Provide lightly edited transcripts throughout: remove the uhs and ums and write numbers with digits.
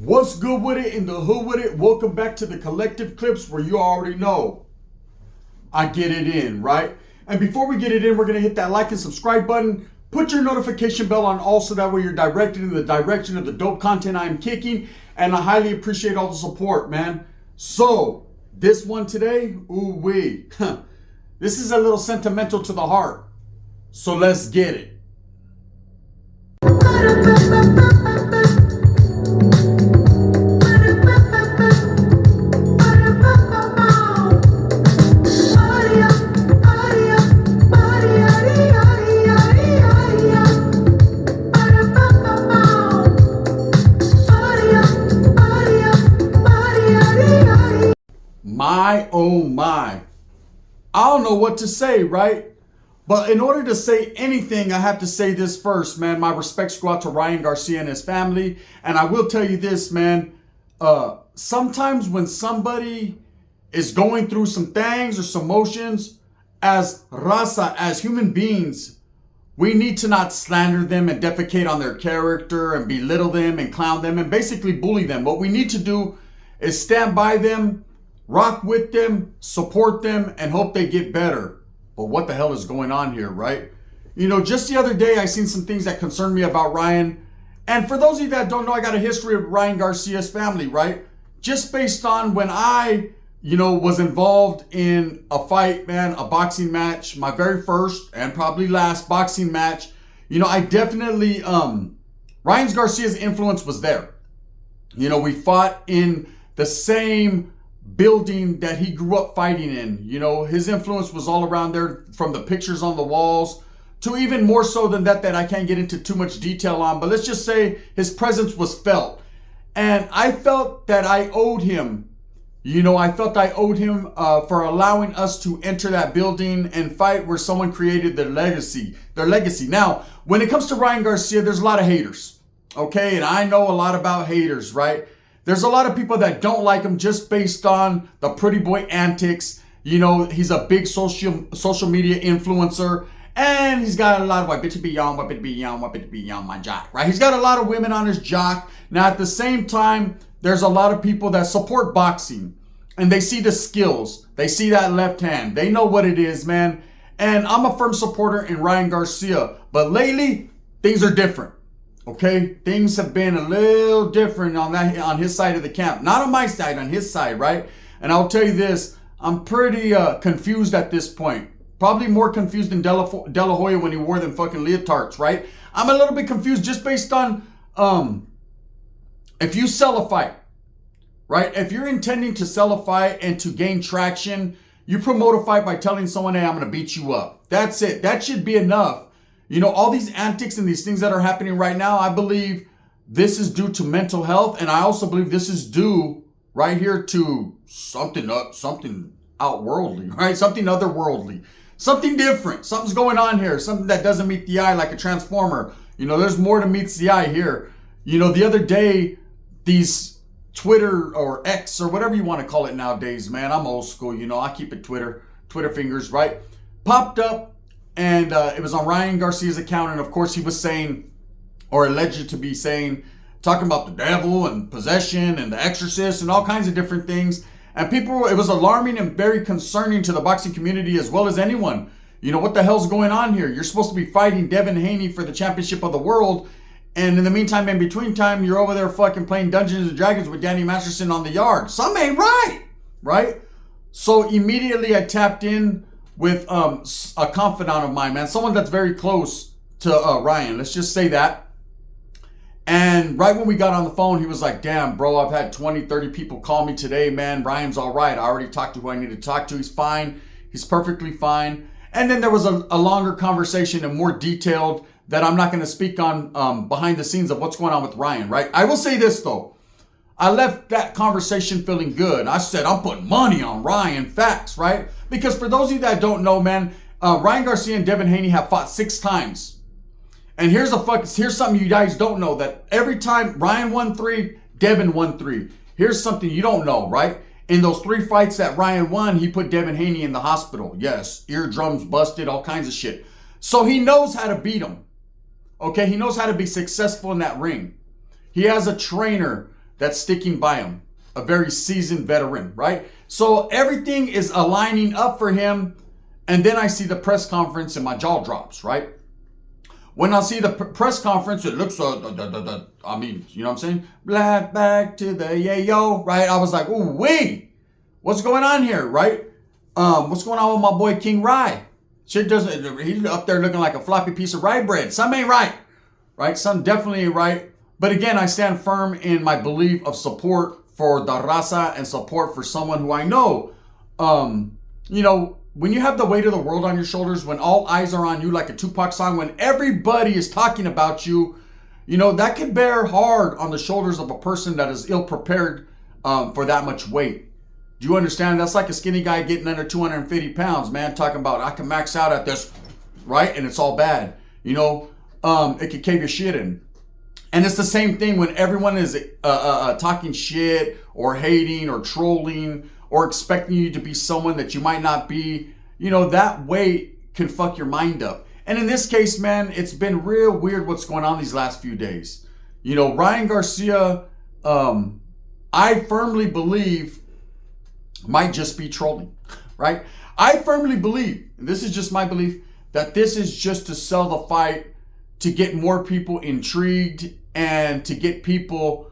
What's good with it in the hood with it? Welcome back to the collective clips where you already know I get it in, right? And before we get it in, we're going to hit that like and subscribe button. Put your notification bell on also, that way you're directed in the direction of the dope content I'm kicking. And I highly appreciate all the support, man. So, this one today, ooh-wee. This is a little sentimental to the heart. So let's get it. My, oh my. I don't know what to say, right? But in order to say anything, I have to say this first, man. My respects go out to Ryan Garcia and his family. And I will tell you this, man. Sometimes when somebody is going through some things or some emotions, as raza, as human beings, we need to not slander them and defecate on their character and belittle them and clown them and basically bully them. What we need to do is stand by them, rock with them, support them, and hope they get better. But what the hell is going on here, right? You know, just the other day, I seen some things that concern me about Ryan. And for those of you that don't know, I got a history of Ryan Garcia's family, right? Just based on when I, was involved in a fight, man, a boxing match, my very first and probably last boxing match. I definitely, Ryan Garcia's influence was there. We fought in the same building that he grew up fighting in. His influence was all around there, from the pictures on the walls to even more so than that I can't get into too much detail on. But let's just say his presence was felt. And I felt that I owed him, for allowing us to enter that building and fight where someone created their legacy. Now, when it comes to Ryan Garcia, there's a lot of haters. Okay, and I know a lot about haters, right? There's a lot of people that don't like him just based on the pretty boy antics. He's a big social media influencer, and he's got a lot of white bitch be young, my jock, right? He's got a lot of women on his jock. Now, at the same time, there's a lot of people that support boxing, and they see the skills. They see that left hand. They know what it is, man. And I'm a firm supporter in Ryan Garcia, but lately, things are different. Okay, things have been a little different on his side of the camp. Not on my side, on his side, right? And I'll tell you this, I'm pretty confused at this point. Probably more confused than De La Hoya when he wore them fucking leotards, right? I'm a little bit confused just based on if you sell a fight, right? If you're intending to sell a fight and to gain traction, you promote a fight by telling someone, hey, I'm going to beat you up. That's it. That should be enough. All these antics and these things that are happening right now, I believe this is due to mental health. And I also believe this is due right here to something outworldly, right? Something otherworldly, something different. Something's going on here. Something that doesn't meet the eye, like a transformer. There's more to meets the eye here. The other day, these Twitter or X or whatever you want to call it nowadays, man, I'm old school. I keep it Twitter fingers, right? Popped up. And it was on Ryan Garcia's account. And of course he was saying, or alleged to be saying, talking about the devil and possession and the exorcist and all kinds of different things. And it was alarming and very concerning to the boxing community as well as anyone. What the hell's going on here? You're supposed to be fighting Devin Haney for the championship of the world. And in the meantime, in between time, you're over there fucking playing Dungeons and Dragons with Danny Masterson on the yard. Something ain't right? So immediately I tapped in with a confidant of mine, man. Someone that's very close to Ryan. Let's just say that. And right when we got on the phone, he was like, damn, bro, I've had 20, 30 people call me today, man. Ryan's all right. I already talked to who I need to talk to. He's fine. He's perfectly fine. And then there was a longer conversation and more detailed that I'm not going to speak on behind the scenes of what's going on with Ryan, right? I will say this, though. I left that conversation feeling good. I said, I'm putting money on Ryan. Facts, right? Because for those of you that don't know, man, Ryan Garcia and Devin Haney have fought 6 times. And here's something you guys don't know, that every time Ryan won 3, Devin won 3. Here's something you don't know, right? In those 3 fights that Ryan won, he put Devin Haney in the hospital. Yes, eardrums busted, all kinds of shit. So he knows how to beat him. Okay, he knows how to be successful in that ring. He has a trainer that's sticking by him, a very seasoned veteran, right? So everything is aligning up for him. And then I see the press conference and my jaw drops, right? When I see the press conference, it looks, I mean, you know what I'm saying? Black back to the yayo, right? I was like, ooh, wait, what's going on here, right? What's going on with my boy King Rye? Shit doesn't, he's up there looking like a floppy piece of rye bread. Something ain't right, right? Something definitely ain't right. But again, I stand firm in my belief of support for the raza and support for someone who I know, you know, when you have the weight of the world on your shoulders, when all eyes are on you, like a Tupac song, when everybody is talking about you, you know, that could bear hard on the shoulders of a person that is ill prepared for that much weight. Do you understand? That's like a skinny guy getting under 250 pounds, man, talking about, I can max out at this, right? And it's all bad. You know, it could cave your shit in. And it's the same thing when everyone is talking shit or hating or trolling or expecting you to be someone that you might not be. You know, that weight can fuck your mind up. And in this case, man, it's been real weird what's going on these last few days. You know, Ryan Garcia, I firmly believe might just be trolling, right? I firmly believe, and this is just my belief, that this is just to sell the fight, to get more people intrigued, and to get people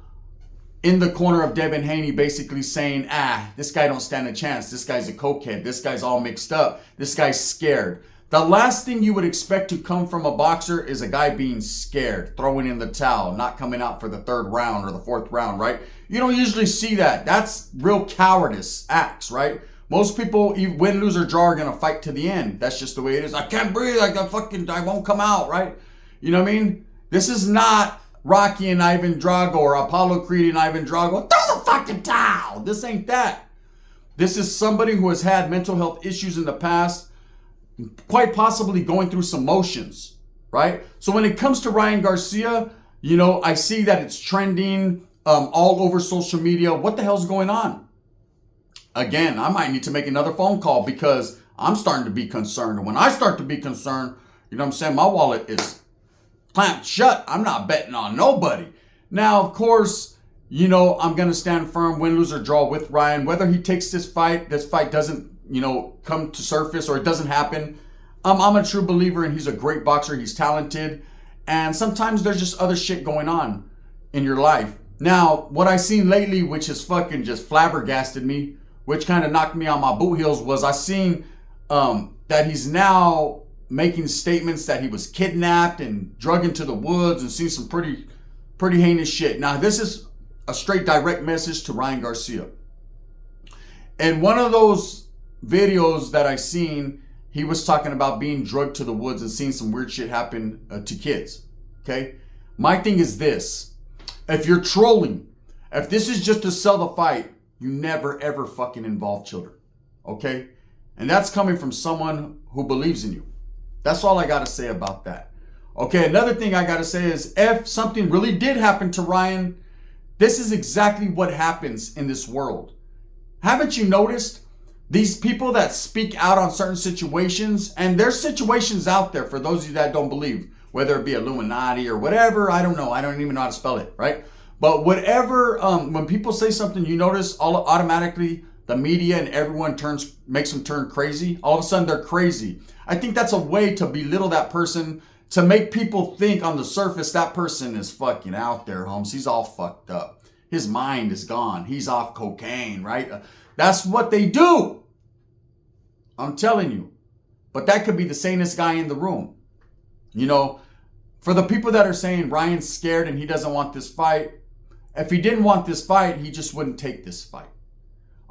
in the corner of Devin Haney basically saying, this guy don't stand a chance. This guy's a cokehead. This guy's all mixed up. This guy's scared. The last thing you would expect to come from a boxer is a guy being scared, throwing in the towel, not coming out for the third round or the fourth round, right? You don't usually see that. That's real cowardice acts, right? Most people, win, lose, or draw, are going to fight to the end. That's just the way it is. I can't breathe. I won't come out, right? You know what I mean? This is not Rocky and Ivan Drago or Apollo Creed and Ivan Drago. Throw the fucking towel. This ain't that. This is somebody who has had mental health issues in the past, quite possibly going through some motions, right? So when it comes to Ryan Garcia, you know, I see that it's trending all over social media. What the hell's going on? Again, I might need to make another phone call because I'm starting to be concerned. And when I start to be concerned, you know what I'm saying, my wallet is clamped shut. I'm not betting on nobody. Now, of course, you know, I'm going to stand firm, win, lose, or draw with Ryan. Whether he takes this fight doesn't, you know, come to surface or it doesn't happen. I'm a true believer and he's a great boxer. He's talented. And sometimes there's just other shit going on in your life. Now, what I seen lately, which has fucking just flabbergasted me, which kind of knocked me on my boot heels, was I seen that he's now making statements that he was kidnapped and drug into the woods and seen some pretty heinous shit. Now, this is a straight direct message to Ryan Garcia. And one of those videos that I seen, he was talking about being drugged to the woods and seeing some weird shit happen to kids. Okay? My thing is this. If you're trolling, if this is just to sell the fight, you never ever fucking involve children. Okay? And that's coming from someone who believes in you. That's all I got to say about that. Okay, another thing I got to say is if something really did happen to Ryan, this is exactly what happens in this world. Haven't you noticed these people that speak out on certain situations, and there's situations out there for those of you that don't believe, whether it be Illuminati or whatever, I don't know. I don't even know how to spell it, right? But whatever, when people say something, you notice automatically the media and everyone makes them turn crazy. All of a sudden they're crazy. I think that's a way to belittle that person, to make people think on the surface that person is fucking out there, Holmes. He's all fucked up. His mind is gone. He's off cocaine, right? That's what they do. I'm telling you. But that could be the sanest guy in the room. You know, for the people that are saying Ryan's scared and he doesn't want this fight, if he didn't want this fight, he just wouldn't take this fight.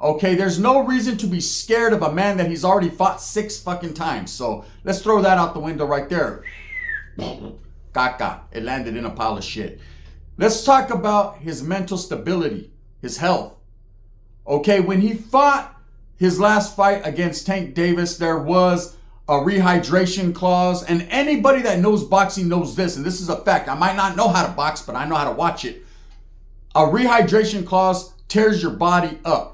Okay, there's no reason to be scared of a man that he's already fought 6 fucking times. So let's throw that out the window right there. Caca. It landed in a pile of shit. Let's talk about his mental stability, his health. Okay, when he fought his last fight against Tank Davis, there was a rehydration clause. And anybody that knows boxing knows this, and this is a fact. I might not know how to box, but I know how to watch it. A rehydration clause tears your body up.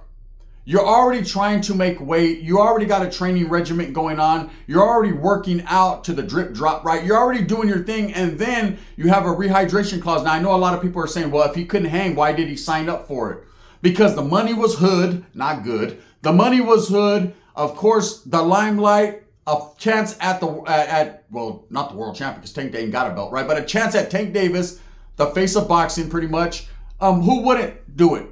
You're already trying to make weight. You already got a training regimen going on. You're already working out to the drip drop, right? You're already doing your thing. And then you have a rehydration clause. Now, I know a lot of people are saying, well, if he couldn't hang, why did he sign up for it? Because the money was hood, not good. The money was hood. Of course, the limelight, a chance at well, not the world champion because Tank ain't got a belt, right? But a chance at Tank Davis, the face of boxing pretty much. Who wouldn't do it?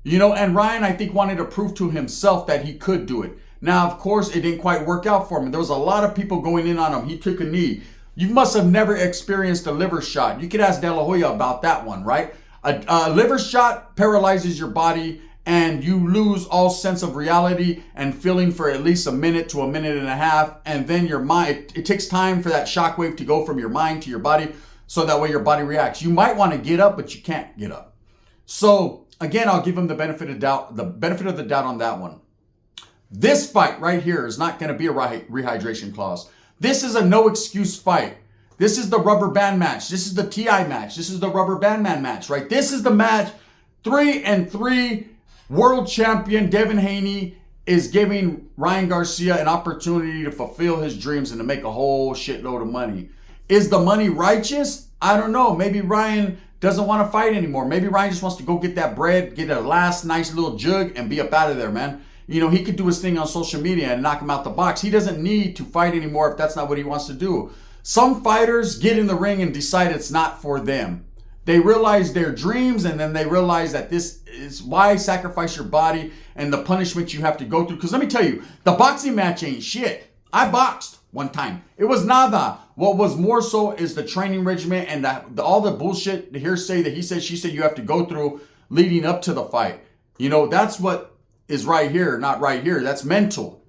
You know, and Ryan, I think, wanted to prove to himself that he could do it. Now, of course, it didn't quite work out for him. There was a lot of people going in on him. He took a knee. You must have never experienced a liver shot. You could ask De La Hoya about that one, right? A liver shot paralyzes your body and you lose all sense of reality and feeling for at least a minute to a minute and a half. And then your mind, it takes time for that shockwave to go from your mind to your body so that way your body reacts. You might want to get up, but you can't get up. So again, I'll give him the benefit of the doubt on that one. This fight right here is not going to be a rehydration clause. This is a no excuse fight. This is the rubber band match. This is the TI match. This is the rubber band man match, right? This is the match. 3-3 world champion Devin Haney is giving Ryan Garcia an opportunity to fulfill his dreams and to make a whole shitload of money. Is the money righteous? I don't know. Maybe Ryan doesn't want to fight anymore. Maybe Ryan just wants to go get that bread, get a last nice little jug, and be up out of there, man. You know, he could do his thing on social media and knock him out the box. He doesn't need to fight anymore if that's not what he wants to do. Some fighters get in the ring and decide it's not for them. They realize their dreams, and then they realize that this is why sacrifice your body and the punishment you have to go through. Because let me tell you, the boxing match ain't shit. I boxed one time. It was nada. What was more so is the training regimen and all the bullshit, the hearsay that he said, she said you have to go through leading up to the fight. You know, that's what is right here, not right here. That's mental.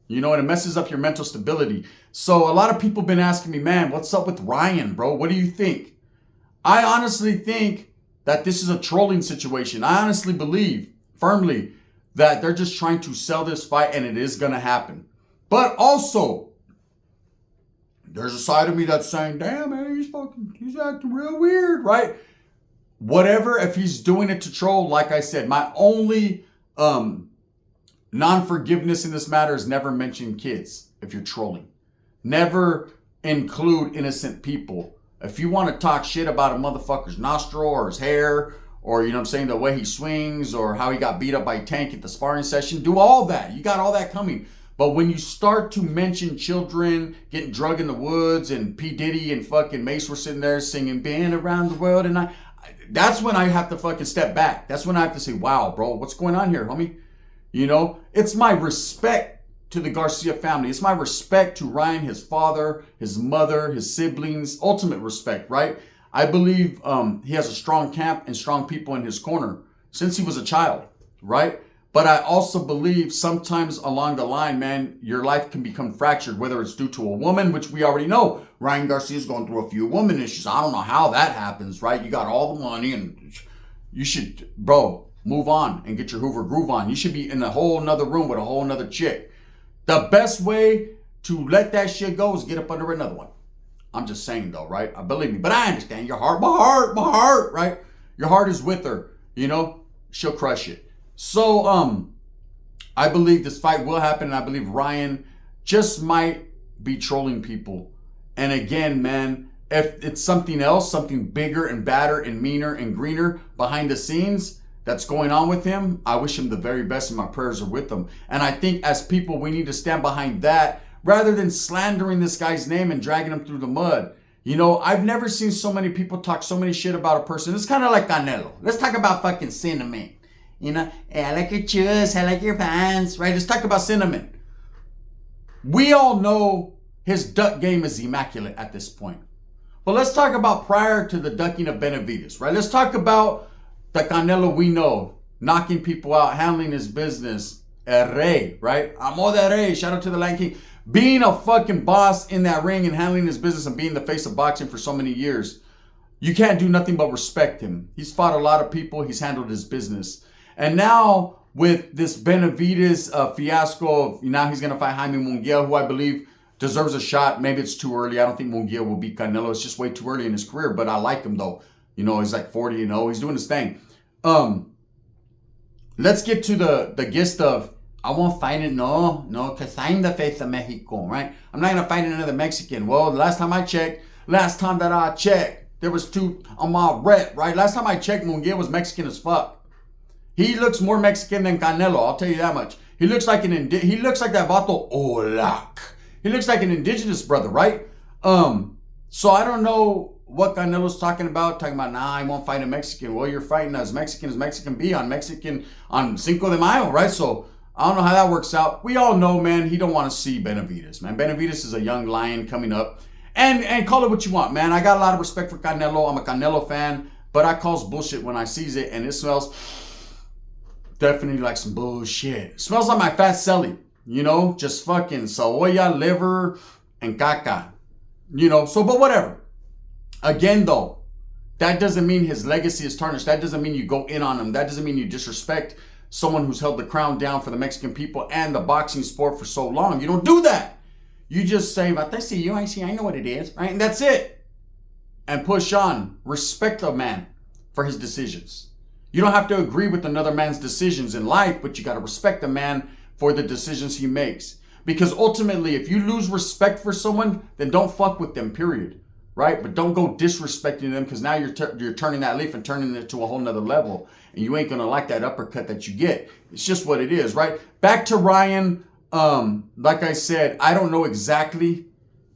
You know, and it messes up your mental stability. So a lot of people have been asking me, man, what's up with Ryan, bro? What do you think? I honestly think that this is a trolling situation. I honestly believe firmly that they're just trying to sell this fight and it is going to happen. But also, there's a side of me that's saying, damn, man, he's acting real weird, right? Whatever, if he's doing it to troll, like I said, my only non-forgiveness in this matter is never mention kids if you're trolling. Never include innocent people. If you want to talk shit about a motherfucker's nostril or his hair, or, you know what I'm saying, the way he swings or how he got beat up by Tank at the sparring session, do all that. You got all that coming. But when you start to mention children getting drugged in the woods and P. Diddy and fucking Mace were sitting there singing "Been Around the World," and that's when I have to fucking step back. That's when I have to say, wow, bro, what's going on here, homie? You know, it's my respect to the Garcia family. It's my respect to Ryan, his father, his mother, his siblings, ultimate respect, right? I believe he has a strong camp and strong people in his corner since he was a child, right? But I also believe sometimes along the line, man, your life can become fractured, whether it's due to a woman, which we already know. Ryan Garcia's going through a few woman issues. I don't know how that happens, right? You got all the money and you should, bro, move on and get your Hoover groove on. You should be in a whole nother room with a whole nother chick. The best way to let that shit go is get up under another one. I'm just saying though, right? Believe me, but I understand your heart, my heart, right? Your heart is with her, you know, she'll crush it. So, I believe this fight will happen, and I believe Ryan just might be trolling people. And again, man, if it's something else, something bigger and badder and meaner and greener behind the scenes that's going on with him, I wish him the very best and my prayers are with him. And I think as people, we need to stand behind that rather than slandering this guy's name and dragging him through the mud. You know, I've never seen so many people talk so many shit about a person. It's kind of like Canelo. Let's talk about fucking Cinnamon. You know, hey, I like your shoes, I like your pants, right? Let's talk about Cinnamon. We all know his duck game is immaculate at this point. But let's talk about prior to the ducking of Benavidez, right? Let's talk about the Canelo we know, knocking people out, handling his business. El Rey, right? Amo de Rey, shout out to the Lion King. Being a fucking boss in that ring and handling his business and being the face of boxing for so many years. You can't do nothing but respect him. He's fought a lot of people. He's handled his business. And now with this Benavidez fiasco, now he's going to fight Jaime Munguia, who I believe deserves a shot. Maybe it's too early. I don't think Munguia will beat Canelo. It's just way too early in his career, but I like him though. You know, he's like 40-0. He's doing his thing. let's get to the gist of, I won't fight it, no, because I'm the face of Mexico, right? I'm not going to fight another Mexican. Well, last time that I checked, there was 2 on my rep, right? Last time I checked, Munguia was Mexican as fuck. He looks more Mexican than Canelo, I'll tell you that much. He looks like that Vato Olak. He looks like an indigenous brother, right? So I don't know what Canelo's talking about, nah, I won't fight a Mexican. Well, you're fighting as Mexican be on Cinco de Mayo, right? So I don't know how that works out. We all know, man, he don't want to see Benavidez, man. Benavidez is a young lion coming up. And call it what you want, man. I got a lot of respect for Canelo. I'm a Canelo fan, but I calls bullshit when I sees it, and it smells definitely like some bullshit. It smells like my fat celly, just fucking cebolla, liver, and caca, so, but whatever. Again, though, that doesn't mean his legacy is tarnished. That doesn't mean you go in on him. That doesn't mean you disrespect someone who's held the crown down for the Mexican people and the boxing sport for so long. You don't do that. You just say, I see you, I know what it is, right? And that's it. And push on. Respect a man for his decisions. You don't have to agree with another man's decisions in life, but you got to respect a man for the decisions he makes. Because ultimately, if you lose respect for someone, then don't fuck with them, period. Right? But don't go disrespecting them, because now you're turning that leaf and turning it to a whole nother level. And you ain't going to like that uppercut that you get. It's just what it is, right? Back to Ryan. Like I said, I don't know exactly,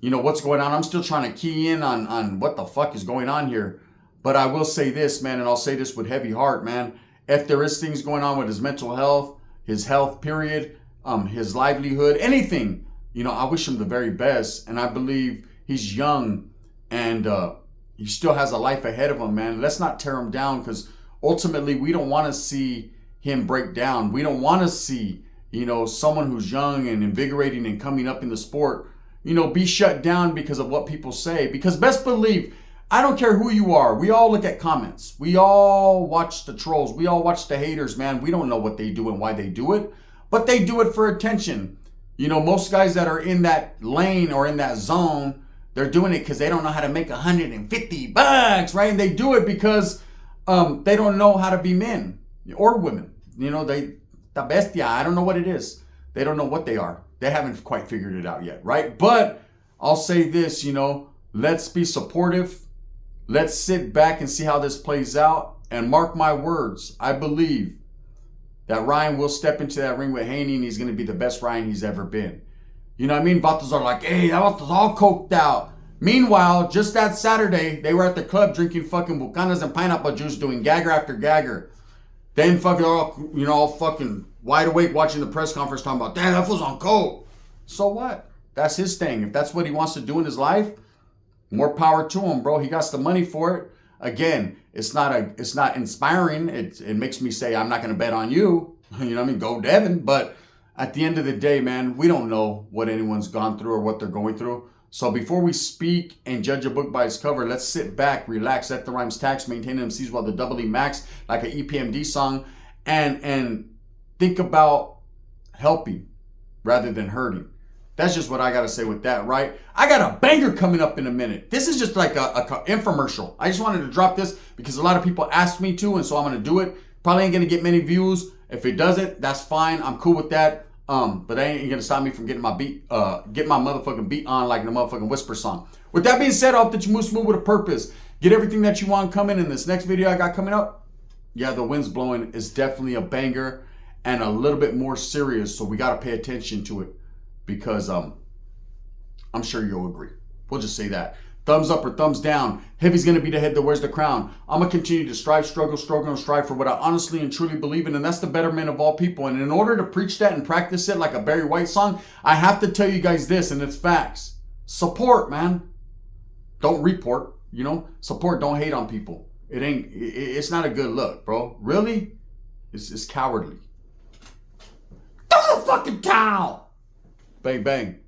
what's going on. I'm still trying to key in on what the fuck is going on here. But I will say this, man, and I'll say this with heavy heart, man. If there is things going on with his mental health, his health, period, his livelihood, anything, I wish him the very best. And I believe he's young and he still has a life ahead of him, man. Let's not tear him down, because ultimately we don't want to see him break down. We don't want to see someone who's young and invigorating and coming up in the sport, be shut down because of what people say. Because best believe, I don't care who you are. We all look at comments. We all watch the trolls. We all watch the haters, man. We don't know what they do and why they do it, but they do it for attention. Most guys that are in that lane or in that zone, they're doing it because they don't know how to make $150, right? And they do it because they don't know how to be men or women. The bestia, I don't know what it is. They don't know what they are. They haven't quite figured it out yet, right? But I'll say this, let's be supportive. Let's sit back and see how this plays out. And mark my words, I believe that Ryan will step into that ring with Haney and he's going to be the best Ryan he's ever been. You know what I mean? Vatos are like, hey, that Vatos all coked out. Meanwhile, just that Saturday, they were at the club drinking fucking bucanas and pineapple juice, doing gagger after gagger. Then fucking all fucking wide awake watching the press conference talking about, damn, that fool's on coke. So what? That's his thing. If that's what he wants to do in his life, more power to him, bro. He got the money for it. Again, it's not inspiring. It makes me say, I'm not going to bet on you. You know what I mean? Go Devin. But at the end of the day, man, we don't know what anyone's gone through or what they're going through. So before we speak and judge a book by its cover, let's sit back, relax, let the rhymes tax, maintain MCs while the doubly max, like an EPMD song, and think about helping rather than hurting. That's just what I got to say with that, right? I got a banger coming up in a minute. This is just like a infomercial. I just wanted to drop this because a lot of people asked me to, and so I'm going to do it. Probably ain't going to get many views. If it doesn't, that's fine. I'm cool with that. But that ain't gonna stop me from getting my motherfucking beat on like the motherfucking Whisper song. With that being said, I hope that you move smooth with a purpose. Get everything that you want coming in this next video I got coming up. Yeah, the wind's blowing is definitely a banger and a little bit more serious. So we gotta pay attention to it because I'm sure you'll agree. We'll just say that. Thumbs up or thumbs down. Heavy's going to be the head that wears the crown. I'm going to continue to strive, struggle, and strive for what I honestly and truly believe in, and that's the betterment of all people. And in order to preach that and practice it like a Barry White song, I have to tell you guys this, and it's facts. Support, man. Don't report, Support, don't hate on people. It's not a good look, bro. Really? It's cowardly. Throw the fucking towel! Bang, bang.